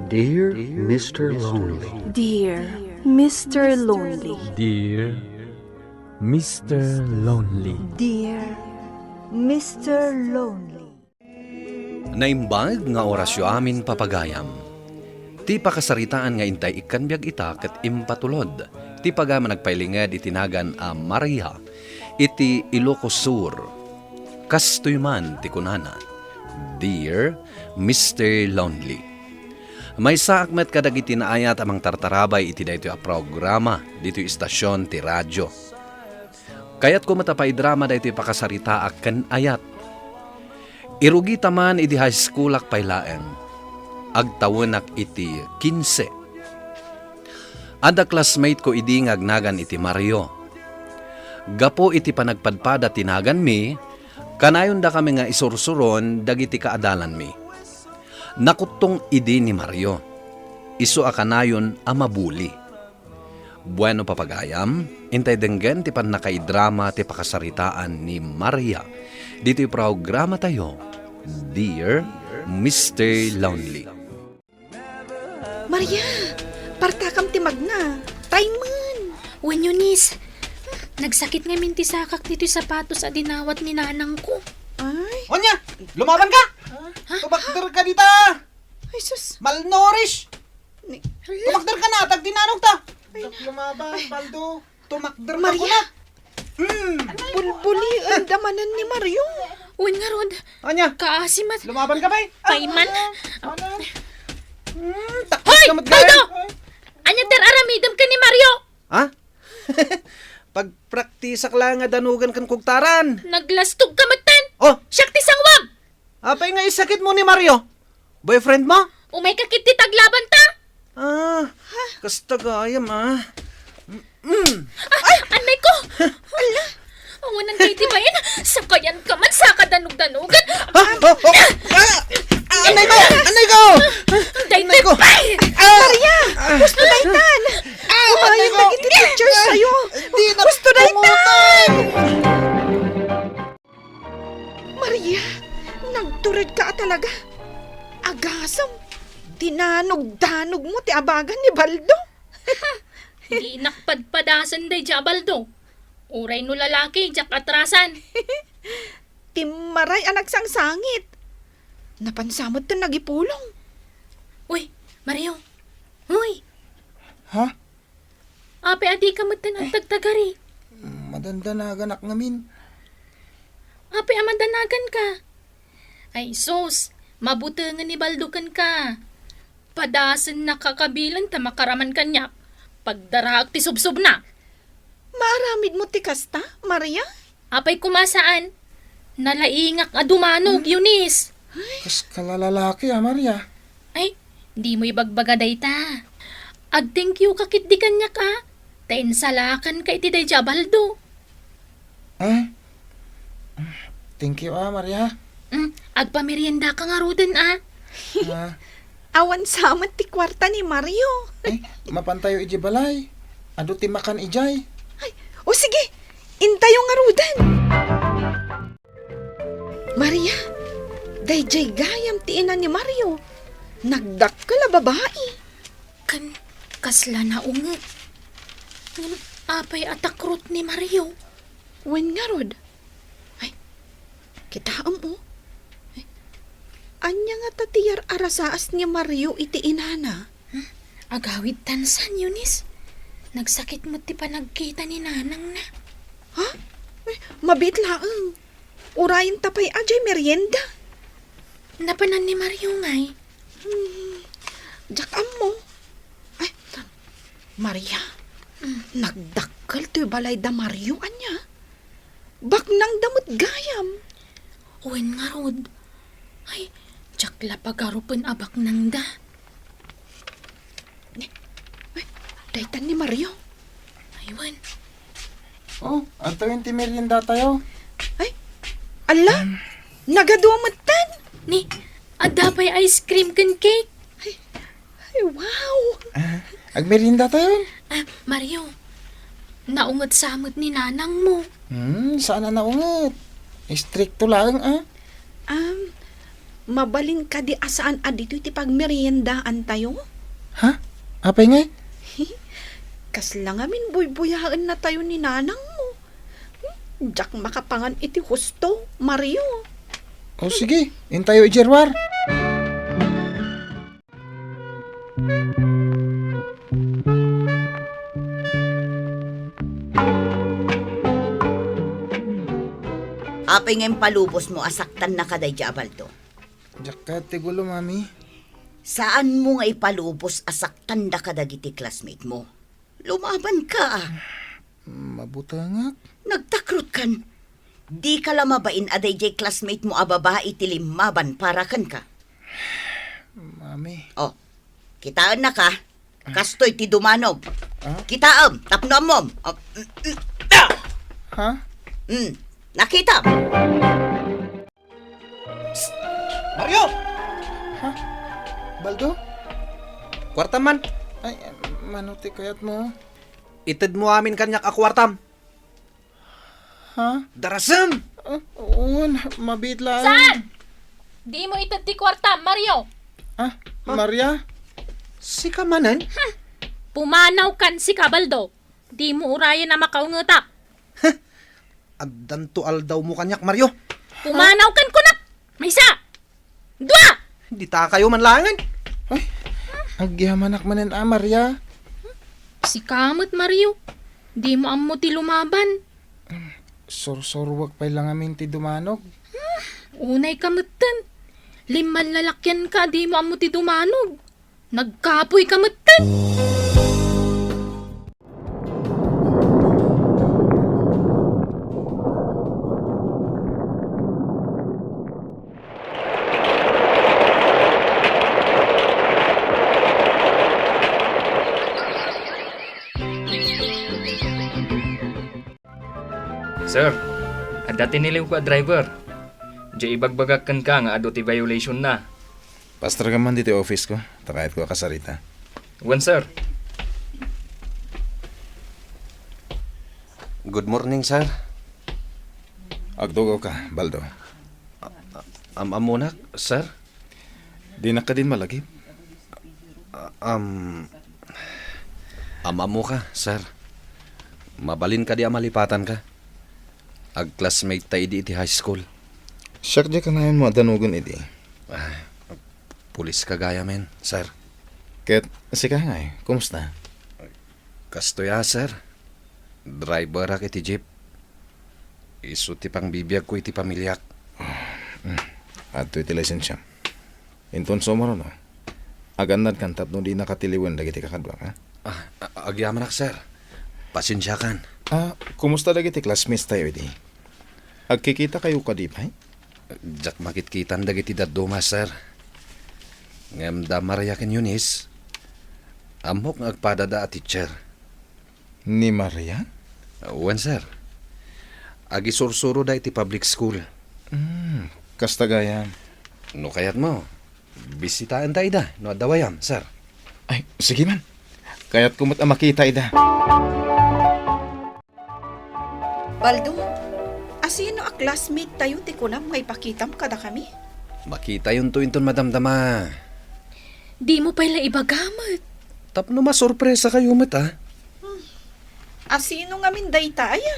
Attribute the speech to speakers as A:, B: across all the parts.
A: Dear Mr. Lonely.
B: Dear Mr. Lonely.
C: Dear Mr. Lonely.
B: Dear Mr. Lonely.
D: Naimbag nga orasyo amin papagayam. Ti pakasaritaan nga intay ikanbiag ita ket impatulod. Ti pagama nagpailinged itinagan a Maria. Iti Ilocos Sur. Kastoy man ti kunana. Dear Mr. Lonely. May saakmet kadag itinaayat amang tartarabay iti daytoy a programa dito istasyon ti radyo. Kayat ko matapay drama daytoy pakasarita aken ayat. Irugi taman iti high school ak paylaeng. Agtawenak iti 15. Ada classmate ko idi ngagnagan iti Mario. Gapo iti panagpadpada tinagan mi, kanayon da kami nga isursuron dagiti kaadalan mi. Nakutong idi ni Mario. Isu akanayon a mabuli. Bueno papagayam, intay denggen ti pan nakaidrama ti pakasaritaan ni Maria. Dito yung programa tayo, Dear Mr. Lonely.
E: Maria, partakam ti magna. Tayman.
F: Wen Yunis, nagsakit nga minti sakak dito sapatos sa dinawat ni nanang ko.
E: Ay,
G: Onya, lumaban ka! Tumakder ka dita!
E: ay sus.
G: Malnourished!
E: Ni-
G: Tumakder ka na, tag dinanong ta! Lumaban, Baldo. Tumakder ka
E: Maria.
G: ko na!
E: Bulbuli ang damanan ni Mario.
F: Wen nga rod,
G: Onya,
F: kaasimat.
G: lumaban ka ba eh?
F: Tayman.
G: Takot
F: Hoy,
G: ka matgaya!
F: Baldo! Anya ter aramidam ka ni Mario?
G: Ha? Pagpraktisak lang nga danugan kan kugtaran.
F: Naglastog ka matan.
G: Oh,
F: Siyak ti sangwab.
G: apay nga isakit mo ni Mario? Boyfriend mo?
F: Umay kakit ti taglaban ta.
G: Kastagayam
F: Anay ko. Ala. Awanan kayo ti bayan. Sakayan ka man sa kadanog-danugan.
G: Anay ko! Anay ko!
F: Daytoy
G: ko.
F: pay.
E: Maria, gusto daytan.
G: Anay ko!
E: Nagiti pictures sa'yo.
G: Di na
E: Gusto daytan.
G: pumutan!
E: Maria, nagturad ka talaga. Agasam. Dinanog-danog mo ti abagan ni Baldo.
F: Di nakpadpadasan day Jabaldo. Uray no lalaki, jak atrasan.
E: Timaray anak sang sangit. Napansamot to nagipulong.
F: Uy, Mario. Uy,
H: Ha?
F: ape adi ka matan ang tagtagari.
H: Madandanagan ak ngamin.
F: Ape amandanagan ka. Ay sus, mabutangan ni Baldukan ka. Padasan nakakabilang ta makaraman kanya. Pagdarahag ti subsub na.
E: Maaramid mo ti kasta, Maria?
F: Apay kumasaan. Nalaingak adumanog, Yunis.
H: Kas kalalalaki Maria.
F: Ay, di mo ibagbagaday ta. Ag-thank you kakit di kanya ka. Tensalakan ka iti day Jabaldo.
H: Thank you Maria.
F: Agpamerienda ka nga roden
E: Awan samat ti kwarta ni Mario.
H: Mapantayo iji balay. Ado ti makan ijay.
E: O sige, intayo nga rudan. Maria, dayjay gayam ti ina ni Mario. Nagdakkel a babae.
F: Kasla na unget. Apay atakrot ni Mario.
E: Wen nga rod. Ay, kitaam o. Ay, anya nga tatiyar arasaas ni Mario iti inana.
F: Agawid tansan, Yunis. Nagsakit mo ti panagkita ni nanang na.
E: Ha? Ay, mabit laang. Urayin tapay ajay merienda.
F: Napanan ni Mario ngay.
E: Jakam mo. Ay, Maria, nagdakkel to balay da Mario anya. Baknang damot gayam.
F: Uwen nga rod. Ay, jakla pagarupan abak nang da.
E: Daytan ni Mario.
F: Aywan.
H: Oh, ato yung timerienda tayo.
E: Ay, ala, nagadumatan.
F: Ni, adapay ice cream kan cake.
E: Ay, wow.
H: Agmerienda tayo.
F: Mario, naungat samot ni nanang mo.
H: Saan na naungat? Stricto lang
E: mabalin ka di asaan adito iti pagmeriendaan tayo.
H: Ha? Apay ngay?
E: Kasla ngamin buybuyaan na tayo ni nanang mo. Jak makapangan iti husto, Mario.
H: O sige, intayo ijerwar.
I: Apay ngayon palubos mo, asaktan na kaday di Abaldo.
H: Jakat tigulo, mami.
I: Saan mo nga ipalubos asaktan na kadagiti classmate mo? Lumaban ka.
H: Mabutangak.
I: Nagtakrot kan. Di ka lamabain aday jay classmate mo ababae tilimaban para kan ka.
H: Mami.
I: Oh, kitaan na ka. Kastoy ti dumanog. Kitaam, tapno mom.
H: Ha?
I: Nakita.
G: Mario!
H: Baldo?
D: Kwartam man.
H: Ay, manuti kayat mo.
D: Ited mo amin kanyak akwartam.
H: Ha?
D: Darasam!
H: Oo, mabit lang.
F: Saan? Di mo itati kwarta, Mario.
H: Ah, Maria?
D: Si kamanan?
F: Pumanaw kan si Kabaldo. Di mo urayan na makaungutak.
D: Agdan to aldaw mo kanyak, Mario.
F: Pumanaw kan ko na. May isa. Dua!
D: Di ta kayo manlangan.
H: Ay, agyamanak manen Maria.
F: Si Kamot, Mario. Di mo amo ti lumaban.
H: Sorsorwag pa lang amin ti dumanog.
F: Unay kamutan. Liman lalakyan ka, di mo amo ti dumanog. Nagkapoy kamutan.
J: Sir, ada tiniliw ko driver. Diya ibagbagakan ka nga ado ti violation na.
H: Pastor ka man dito office ko. Takayat ko kasarita.
J: Wan sir.
D: Good morning, sir.
H: Agdogo ka, Baldo.
D: Amunak, sir?
H: Di na ka din malagip.
D: Amo ka, sir. Mabalin ka di amalipatan ka. Ag-classmate tayo di iti high school.
H: Siyak di ka na yun mo danugan iti.
D: Pulis ka gaya men, sir.
H: Ket, si ka nga kumusta?
D: Kastoya, sir. Driver ak iti jeep. Isu ti pang bibiyag ko iti pamilyak.
H: Ato iti lisensya. Inton somaro no. Agandad kan tapno di nakatiliwan dagiti kakadwa ka.
D: Agyaman ak, sir. Pasensya kan.
H: Kumusta dagiti classmates tayo iti? Agkikita kayo ka di ba?
D: Jak makitkitan dagiti daduma, sir. Ngem da Maria ken Eunice. Amok nga agpadada a teacher.
H: Ni Maria?
D: Wen, sir. Agi sursuro da iti public school.
H: Kastagayan.
D: No kayat mo. Bisitaan tayo da. No adawayam, sir.
H: Ay, sige man. Kaya't kumot ang makita ida.
E: Baldo, asino a classmate tayo ti kunam nga ipakitam kada kami?
D: Makita yun to inton madamdama.
F: Di mo pala ibagamot.
D: Tapno masorpresa kayo mata.
E: Asino nga min daytaya?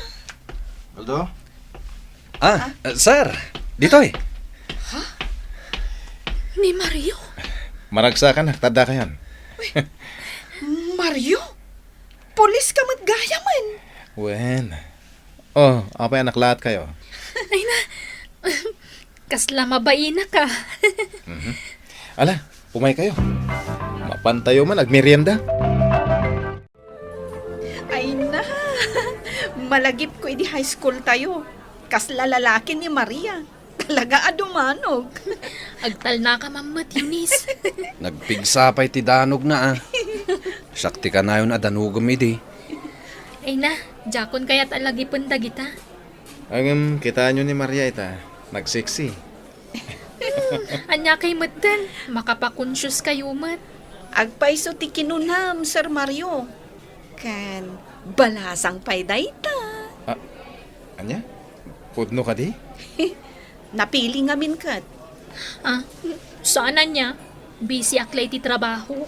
H: Baldo?
D: Sir. Dito eh.
F: Ni Mario.
H: Maragsa ka na, tada ka yan.
E: Mario? Polis ka matgaya man.
H: Wen. Oh, apa anak lahat kayo?
F: Ay na. Kasla mabaina ka.
H: Ala, umay kayo. Mapantayo man, nagmerienda.
E: Ay na. Malagip ko di high school tayo. Kasla lalaki ni Maria. Talaga adumanog.
F: Agtal na ka, Mamat Eunice.
D: Nagpigsa pa iti danog na Sakti ka na yun adanugom idi.
F: Ay na, jakon kaya't alagipon dagita.
H: Ang kita nyo ni Maria ita, nagseksi.
F: Anya kay Matan, makapakonsyos kayo, Mat.
E: Agpaiso ti kinunam, Sir Mario. Kan, balasang pay dayta.
H: Anya? Pudno ka di?
E: Napili nga min kat.
F: Ah, saan na niya? Busy aklay ti trabaho.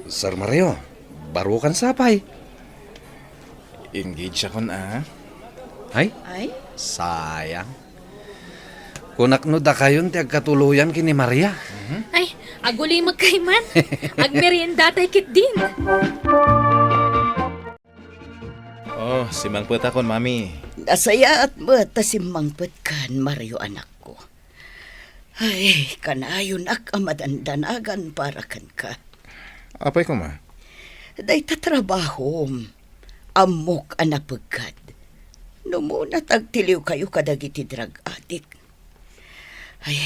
D: Sir Mario, baro kan sapay.
H: Engage ako na.
D: Ay,
I: Ay,
D: sayang. Kunakno da kayon ti agkatuluyan kini Maria.
F: Ay, aguli magkaiman. Agmerienda tay kit din.
H: Oh, si Mangput akon, mami.
I: nasaya at bata si Mangpet kan, Mario anak ko. Ay, kanayon ak amadandanagan para kan ka.
H: Apay ko, ma?
I: Day tatrabahom. Amok anak pagkad. No muna tagtiliw kayo kadagiti drug addict. Ay,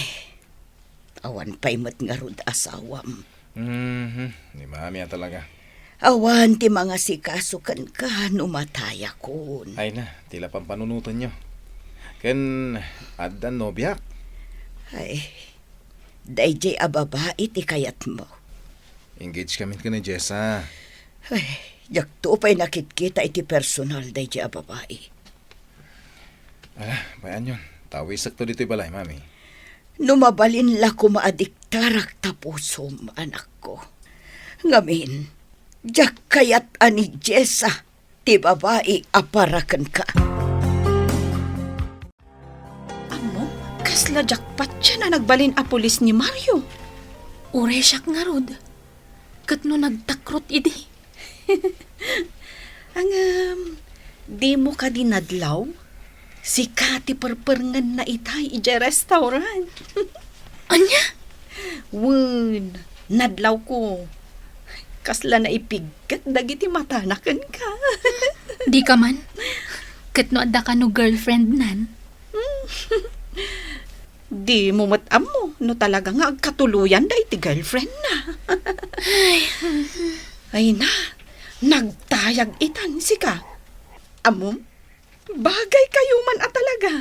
I: awan pa'y mat nga rod asawam.
H: Ni mami yan talaga.
I: Awan ti mga sikasukan ka numatay akon.
H: Ay na, tila pang panunutan nyo. Ken, adan nobyak.
I: Ay, dayjay ababae ti kayat mo.
H: Engage kami ka ni Jessa.
I: Ay, yakto pa'y nakitkita iti personal dayjay ababae.
H: Bayan yun. Tawisak to dito'y balay, mami.
I: Numabalin la ko maadiktarak tapusom, anak ko. Ngamin, jak kayat ani Jessa, ti babae aparakan ka.
E: Amo, kasla jackpot siya na nagbalin a pulis ni Mario.
F: Ure siyak nga rod. Kat no nagtakrot idi.
E: Di mo ka dinadlaw? Si Kati perperengan na itay ija restaurant.
F: Anya?
E: Wun, nadlaw ko. Kasla na ipigkat dagiti matanakan ka.
F: Di ka man. Kat no adda ka no girlfriend nan.
E: Di mo matam mo, no talaga nga agkatuluyan da iti girlfriend na. Ay na, nagtayag itan si ka. Amom, bagay kayo man at talaga.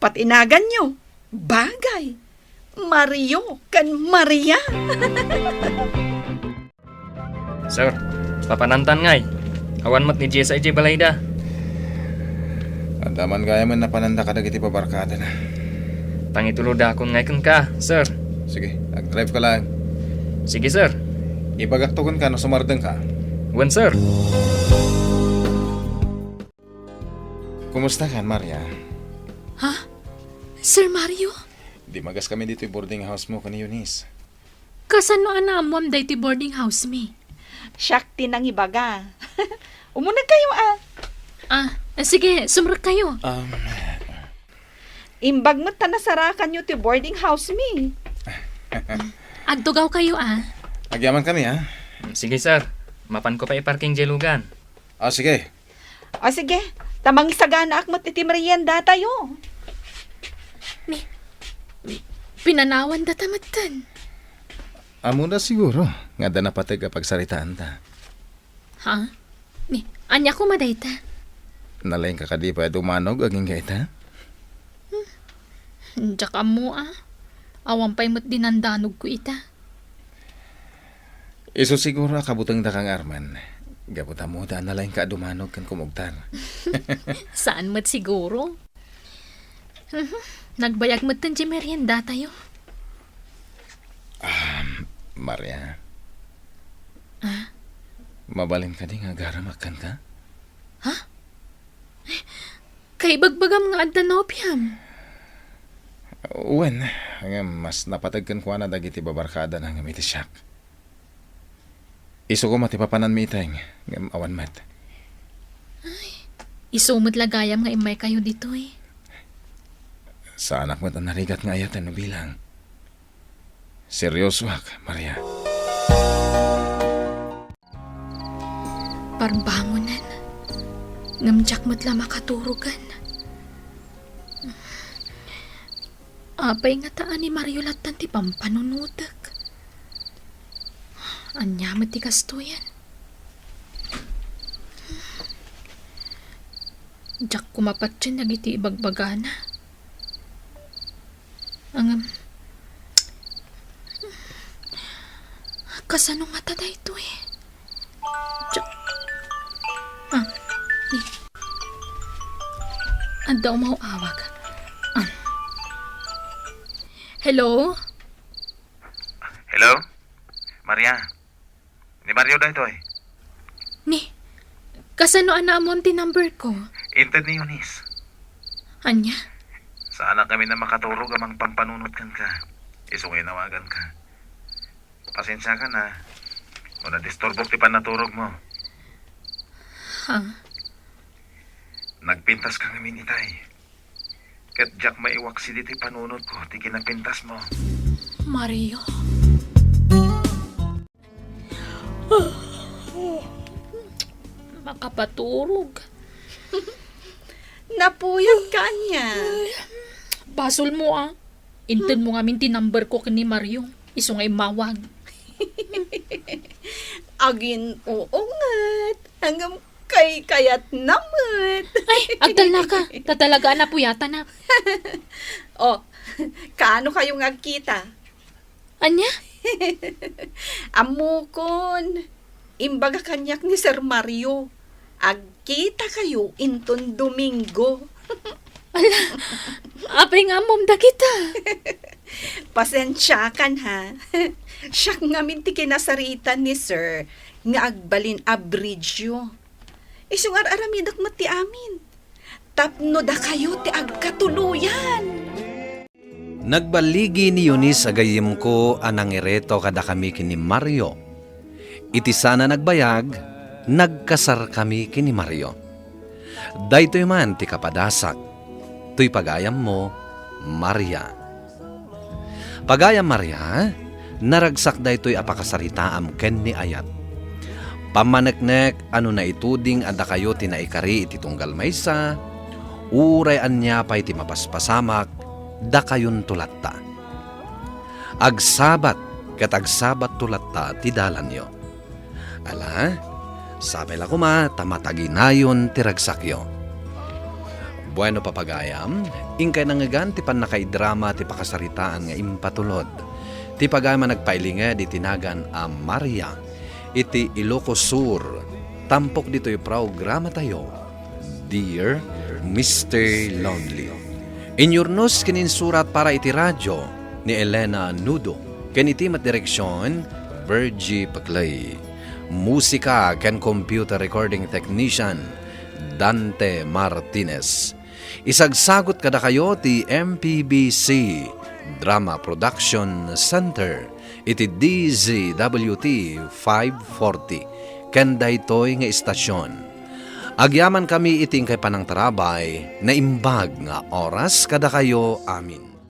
E: Patinagan nyo, bagay. Mario kan Maria.
J: Sir, papanantan ngay. Awan mat ni Jessa ije balayda.
H: Andaman gaya man na pananda ka dagiti pabarkada na.
J: Pangitulo da akong ngay kang ka, sir.
H: Sige, nag-drive ka lang.
J: Sige, sir.
H: Ibagaktukan ka no sumardeng ka.
J: Wan, sir.
H: Kumusta ka, Maria?
F: Ha? Sir Mario?
H: Di magas kami dito yung boarding house mo kani Eunice.
F: Kasano anamwam day ti boarding house me?
E: Shakti nang ibaga. Umunag kayo
F: Sige, sumrek kayo.
E: Imbag mo tanasarakan nyo ti boarding house me.
F: Agtugaw kayo
H: Agyaman kami, ha?
J: Sige, sir. Mapan ko pa i-parking jelugan.
H: Sige.
E: O sige, tamang isagana akmat iti merienda tayo.
F: Pinanawan da tamatan.
H: Amo na siguro. Nga da napatag kapag saritaan ta.
F: Ha? Anya ko madayta.
H: Nalaing kakadi pa dumanog aging gaita.
F: Tsaka mo Awan pa'y mo't dinandanog ko ita.
H: Iso siguro kabutang da kang Arman. Gabuta mo da nalaing ka dumanog kan kumugtar.
F: Saan mo't siguro? Nagbayag mo't tan merienda tayo.
H: Maria. Mabalin ka di nga garamakan ka?
F: Kay bagbagam nga adda nopiam.
H: Uwan, nga mas napatagkan ko na dagiti babarkada na nga miti siyak. Iso ko matipapanan mi itay nga awan mat.
F: Isumot lagayam nga imay kayo dito
H: Sa anak mo ta narigat nga ayatan no bilang. Seryoso ak, Maria.
F: Parbangonan. Ngamjak mo't la makaturugan. Apay nga taan ni Mario latan ti pampanunutak. Anya mo't ti kastuyan. Jak kumapat siya nagiti ibagbagana. Kasano nga tada ito Jak. Anda mau awag. Hello?
H: Hello? Maria? Ni Mario da ito eh.
F: Ni, kasano ana mo ang number ko?
H: Inted ni Eunice.
F: Anya?
H: Sana kami na makaturog amang pampanunot kan ka. Isungay nawagan ka. Pasensya ka na. Kung na-disturbok ti panaturog mo.
F: Ha?
H: Nagpintas ka ngamin itay. Kat Jack maiwak si diti panunod ko. Ti kinapintas mo.
F: Mario? Makapaturog.
E: Napuyag ka niya.
F: Basol mo ah. Inten mo nga minti number ko kini Mario. Iso ngay mawag.
E: Agin uungat. Hanggang kay kayat namat.
F: Ay, agdal na ka. Tatalagaan na puyata na.
E: Oh, kaano kayong agkita?
F: Anya?
E: Amukon. Imbaga kanyak ni Sir Mario. Agkita kayo inton Domingo.
F: Apay nga mom da kita.
E: Pasensya kan ha. Siya nga minti kinasaritan ni Sir nga agbalin abridyo. Isungar aramidak mati amin. Tapno da kayo ti agkatuluyan.
D: Nagbaligi ni Eunice agayim ko anang ireto kada kami kini Mario. Iti sana nagbayag, nagkasar kami kini Mario. Daytoy man ti kapadasak, tuy pagayam mo, Maria. Pagayam Maria, naragsak daytoy apakasaritaam ken ni Ayat. Pamaneknek ano na ituding ada kayo tinaikari iti tunggal maysa, uray anya pay ti mapaspasamak, da kayon tulatta. Agsabat kat agsabat tulatta ti dalanyo. Ala, sabi la kuma tamataginayon ti ragsakyo. Bueno papagayam, ingkay nangagan ti panakaidrama ti pakasaritaan nga impatulod. Ti pagayam nagpailinga di tinagan a Maria, iti Ilocos Sur. Tampok dito'y programa tayo, Dear Mr. Lonely. Inyurnos kininsurat para iti radyo ni Elena Nudo. Ken iti matdireksyon, Virgie Paclay. Musika ken computer recording technician, Dante Martinez. Isagsagot kada kayo ti MPBC Drama Production Center iti DZWT 540 ken daytoy nga istasyon. Agyaman kami iting kay panang tarabay na imbag nga oras kada kayo amin.